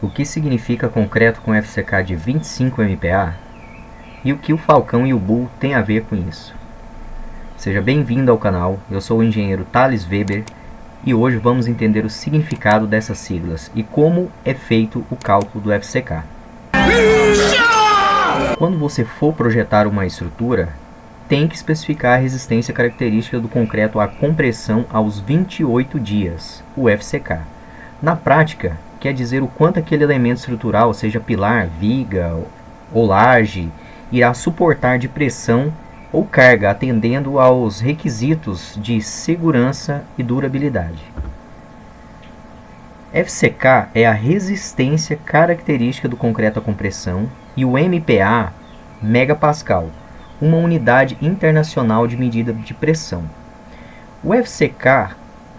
O que significa concreto com FCK de 25 MPa? E o que o Falcão e o Bull têm a ver com isso? Seja bem-vindo ao canal, eu sou o engenheiro Thales Weber e hoje vamos entender o significado dessas siglas e como é feito o cálculo do FCK. Quando você for projetar uma estrutura, tem que especificar a resistência característica do concreto à compressão aos 28 dias, o FCK. Na prática, quer dizer o quanto aquele elemento estrutural, seja pilar, viga ou laje, irá suportar de pressão ou carga, atendendo aos requisitos de segurança e durabilidade. FCK é a resistência característica do concreto à compressão e o MPa, megapascal, uma unidade internacional de medida de pressão. O FCK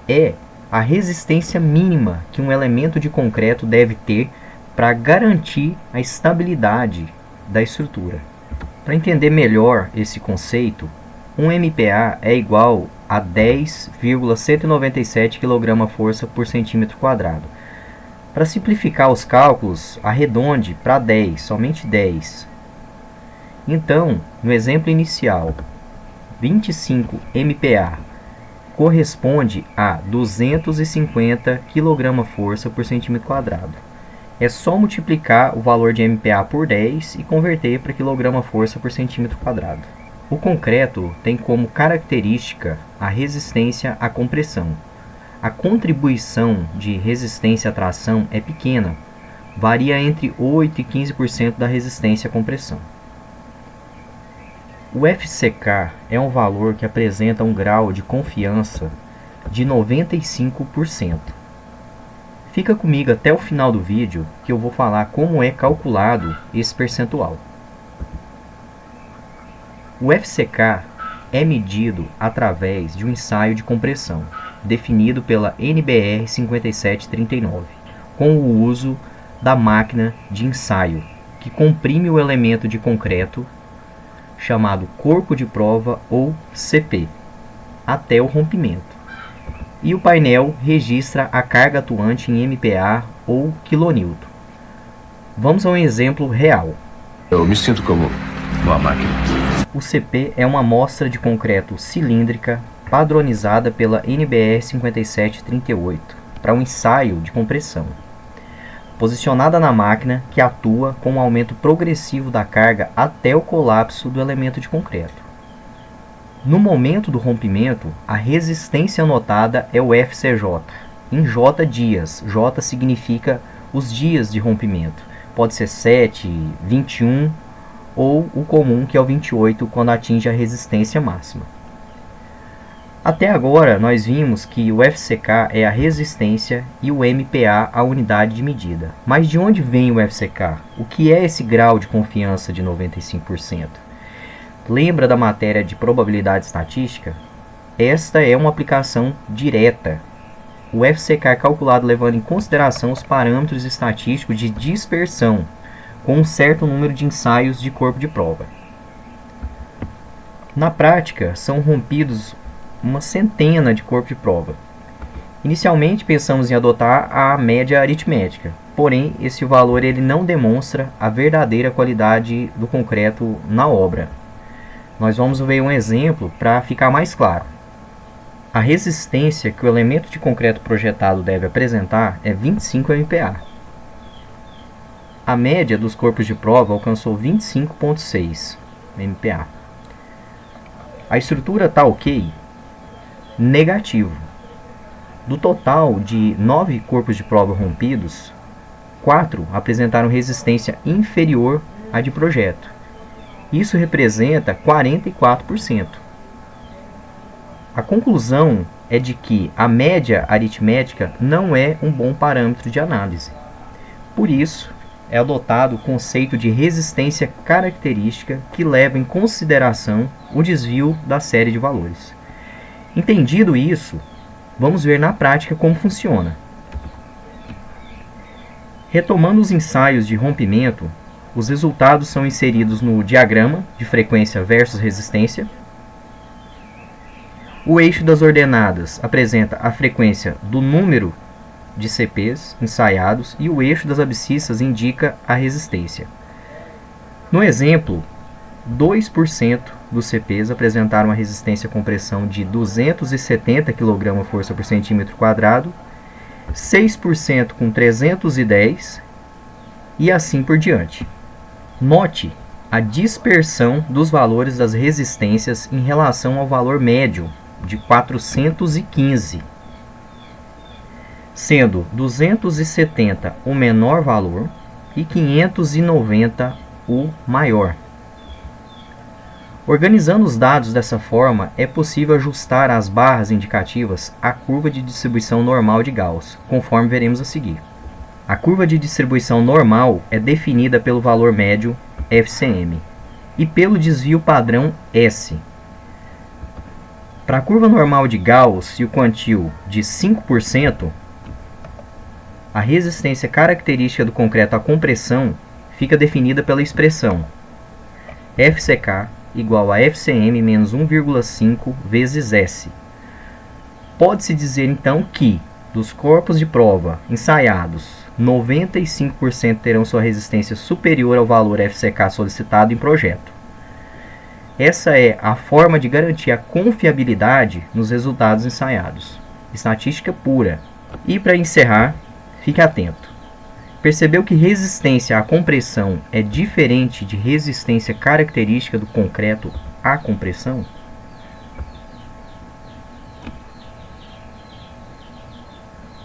é a resistência mínima que um elemento de concreto deve ter para garantir a estabilidade da estrutura. Para entender melhor esse conceito, um MPa é igual a 10,197 kgf por centímetro quadrado. Para simplificar os cálculos, arredonde para 10, somente 10. Então, no exemplo inicial, 25 MPa corresponde a 250 kgf por centímetro quadrado. É só multiplicar o valor de MPa por 10 e converter para kgf por centímetro quadrado. O concreto tem como característica a resistência à compressão. A contribuição de resistência à tração é pequena, varia entre 8% e 15% da resistência à compressão. O FCK é um valor que apresenta um grau de confiança de 95%. Fica comigo até o final do vídeo que eu vou falar como é calculado esse percentual. O FCK é medido através de um ensaio de compressão, definido pela NBR 5739, com o uso da máquina de ensaio, que comprime o elemento de concreto chamado corpo de prova ou CP, até o rompimento. E o painel registra a carga atuante em MPa ou kN. Vamos a um exemplo real. Eu me sinto como uma máquina. O CP é uma amostra de concreto cilíndrica padronizada pela NBR 5738 para um ensaio de compressão, posicionada na máquina que atua com um aumento progressivo da carga até o colapso do elemento de concreto. No momento do rompimento, a resistência anotada é o FCJ, em J dias. J significa os dias de rompimento. Pode ser 7, 21 ou o comum, que é o 28, quando atinge a resistência máxima. Até agora, nós vimos que o FCK é a resistência e o MPa a unidade de medida. Mas de onde vem o FCK? O que é esse grau de confiança de 95%? Lembra da matéria de probabilidade estatística? Esta é uma aplicação direta. O FCK é calculado levando em consideração os parâmetros estatísticos de dispersão, com um certo número de ensaios de corpo de prova. Na prática, são rompidos uma centena de corpos de prova. Inicialmente pensamos em adotar a média aritmética, porém esse valor ele não demonstra a verdadeira qualidade do concreto na obra. Nós vamos ver um exemplo para ficar mais claro. A resistência que o elemento de concreto projetado deve apresentar é 25 MPa. A média dos corpos de prova alcançou 25,6 MPa. A estrutura está ok? Negativo. Do total de 9 corpos de prova rompidos, 4 apresentaram resistência inferior à de projeto. Isso representa 44%. A conclusão é de que a média aritmética não é um bom parâmetro de análise. Por isso, é adotado o conceito de resistência característica que leva em consideração o desvio da série de valores. Entendido isso, vamos ver na prática como funciona. Retomando os ensaios de rompimento, os resultados são inseridos no diagrama de frequência versus resistência. O eixo das ordenadas apresenta a frequência do número de CPs ensaiados e o eixo das abscissas indica a resistência. No exemplo, 2% dos CPs apresentaram uma resistência à compressão de 270 kg força por centímetro quadrado, 6% com 310 e assim por diante. Note a dispersão dos valores das resistências em relação ao valor médio de 415, sendo 270 o menor valor e 590 o maior. Organizando os dados dessa forma, é possível ajustar as barras indicativas à curva de distribuição normal de Gauss, conforme veremos a seguir. A curva de distribuição normal é definida pelo valor médio FCM e pelo desvio padrão S. Para a curva normal de Gauss e o quantil de 5%, a resistência característica do concreto à compressão fica definida pela expressão FCK igual a FCM menos 1,5 vezes S. Pode-se dizer então que, dos corpos de prova ensaiados, 95% terão sua resistência superior ao valor FCK solicitado em projeto. Essa é a forma de garantir a confiabilidade nos resultados ensaiados. Estatística pura. E para encerrar, fique atento. Percebeu que resistência à compressão é diferente de resistência característica do concreto à compressão?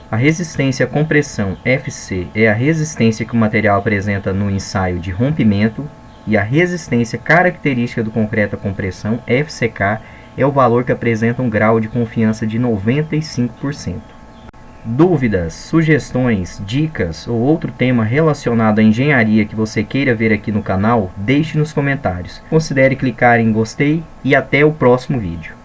A resistência à compressão FC é a resistência que o material apresenta no ensaio de rompimento e a resistência característica do concreto à compressão, FCK, é o valor que apresenta um grau de confiança de 95%. Dúvidas, sugestões, dicas ou outro tema relacionado à engenharia que você queira ver aqui no canal, deixe nos comentários. Considere clicar em gostei e até o próximo vídeo.